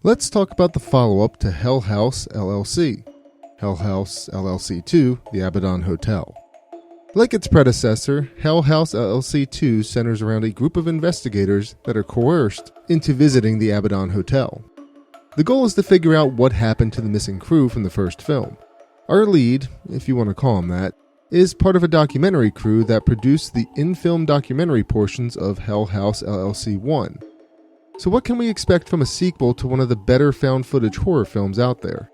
Let's talk about the follow-up to Hell House LLC, Hell House LLC 2, The Abaddon Hotel. Like its predecessor, Hell House LLC 2 centers around a group of investigators that are coerced into visiting the Abaddon Hotel. The goal is to figure out what happened to the missing crew from the first film. Our lead, if you want to call him that, is part of a documentary crew that produced the in-film documentary portions of Hell House LLC 1. So what can we expect from a sequel to one of the better found-footage horror films out there?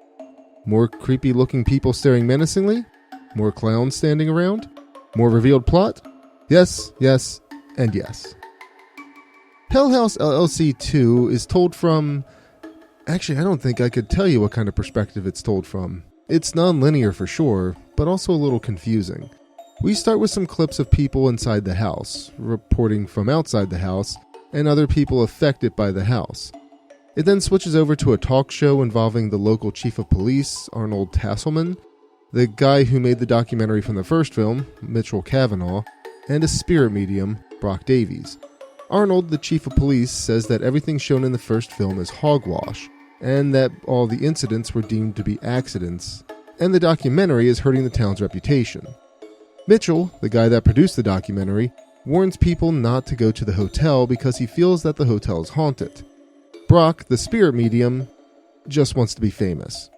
More creepy-looking people staring menacingly? More clowns standing around? More revealed plot? Yes, yes, and yes. Hell House LLC 2 is told from... Actually, I don't think I could tell you what kind of perspective it's told from. It's non-linear for sure, but also a little confusing. We start with some clips of people inside the house, reporting from outside the house, and other people affected by the house. It then switches over to a talk show involving the local chief of police, Arnold Tasselman, the guy who made the documentary from the first film, Mitchell Cavanaugh, and a spirit medium, Brock Davies. Arnold, the chief of police, says that everything shown in the first film is hogwash, and that all the incidents were deemed to be accidents, and the documentary is hurting the town's reputation. Mitchell, the guy that produced the documentary, warns people not to go to the hotel because he feels that the hotel is haunted. Brock, the spirit medium, just wants to be famous.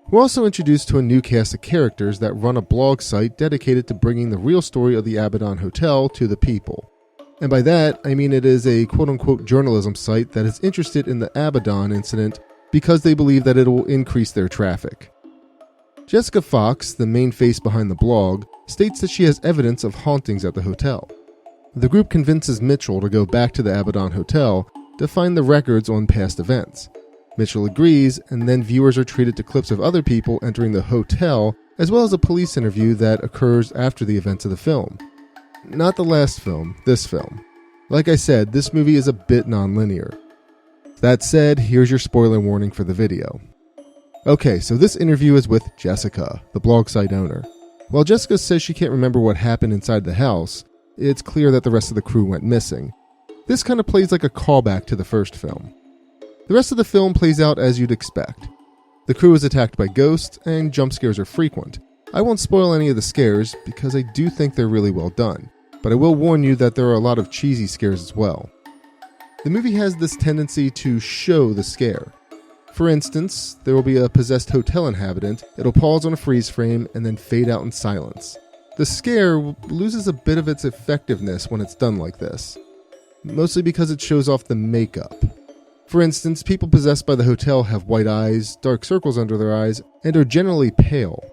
We're also introduced to a new cast of characters that run a blog site dedicated to bringing the real story of the Abaddon Hotel to the people. And by that, I mean it is a quote-unquote journalism site that is interested in the Abaddon incident because they believe that it will increase their traffic. Jessica Fox, the main face behind the blog, states that she has evidence of hauntings at the hotel. The group convinces Mitchell to go back to the Abaddon Hotel to find the records on past events. Mitchell agrees, and then viewers are treated to clips of other people entering the hotel, as well as a police interview that occurs after the events of the film. Not the last film, this film. Like I said, this movie is a bit non-linear. That said, here's your spoiler warning for the video. Okay, so this interview is with Jessica, the blog site owner. While Jessica says she can't remember what happened inside the house, it's clear that the rest of the crew went missing. This kind of plays like a callback to the first film. The rest of the film plays out as you'd expect. The crew is attacked by ghosts, and jump scares are frequent. I won't spoil any of the scares, because I do think they're really well done, but I will warn you that there are a lot of cheesy scares as well. The movie has this tendency to show the scare. For instance, there will be a possessed hotel inhabitant, it'll pause on a freeze frame, and then fade out in silence. The scare loses a bit of its effectiveness when it's done like this, mostly because it shows off the makeup. For instance, people possessed by the hotel have white eyes, dark circles under their eyes, and are generally pale.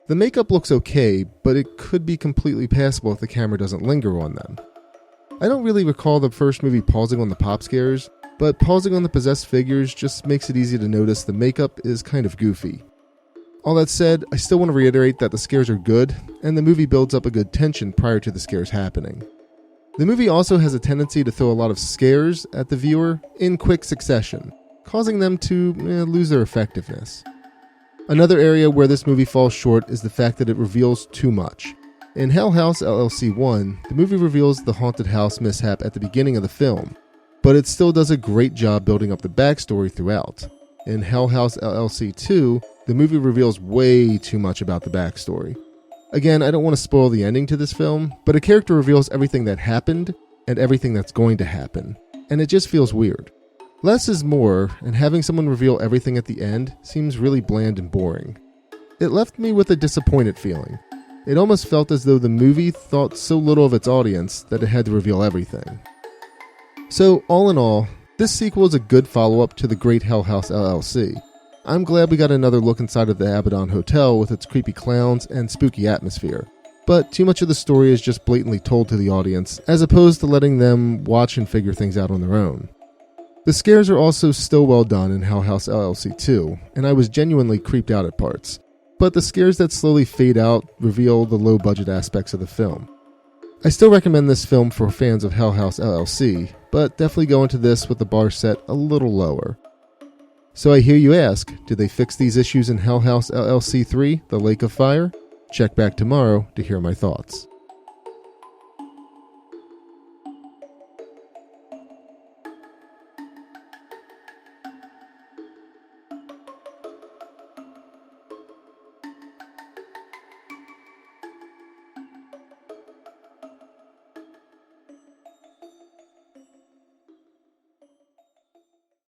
The makeup looks okay, but it could be completely passable if the camera doesn't linger on them. I don't really recall the first movie pausing on the pop scares, but pausing on the possessed figures just makes it easy to notice the makeup is kind of goofy. All that said, I still want to reiterate that the scares are good, and the movie builds up a good tension prior to the scares happening. The movie also has a tendency to throw a lot of scares at the viewer in quick succession, causing them to lose their effectiveness. Another area where this movie falls short is the fact that it reveals too much. In Hell House LLC 1, the movie reveals the haunted house mishap at the beginning of the film, but it still does a great job building up the backstory throughout. In Hell House LLC 2, the movie reveals way too much about the backstory. Again, I don't want to spoil the ending to this film, but a character reveals everything that happened and everything that's going to happen, and it just feels weird. Less is more, and having someone reveal everything at the end seems really bland and boring. It left me with a disappointed feeling. It almost felt as though the movie thought so little of its audience that it had to reveal everything. So, all in all, this sequel is a good follow-up to the great Hell House LLC. I'm glad we got another look inside of the Abaddon Hotel with its creepy clowns and spooky atmosphere, but too much of the story is just blatantly told to the audience, as opposed to letting them watch and figure things out on their own. The scares are also still well done in Hell House LLC 2, and I was genuinely creeped out at parts, but the scares that slowly fade out reveal the low-budget aspects of the film. I still recommend this film for fans of Hell House LLC, but definitely go into this with the bar set a little lower. So I hear you ask, did they fix these issues in Hell House LLC 3, The Lake of Fire? Check back tomorrow to hear my thoughts.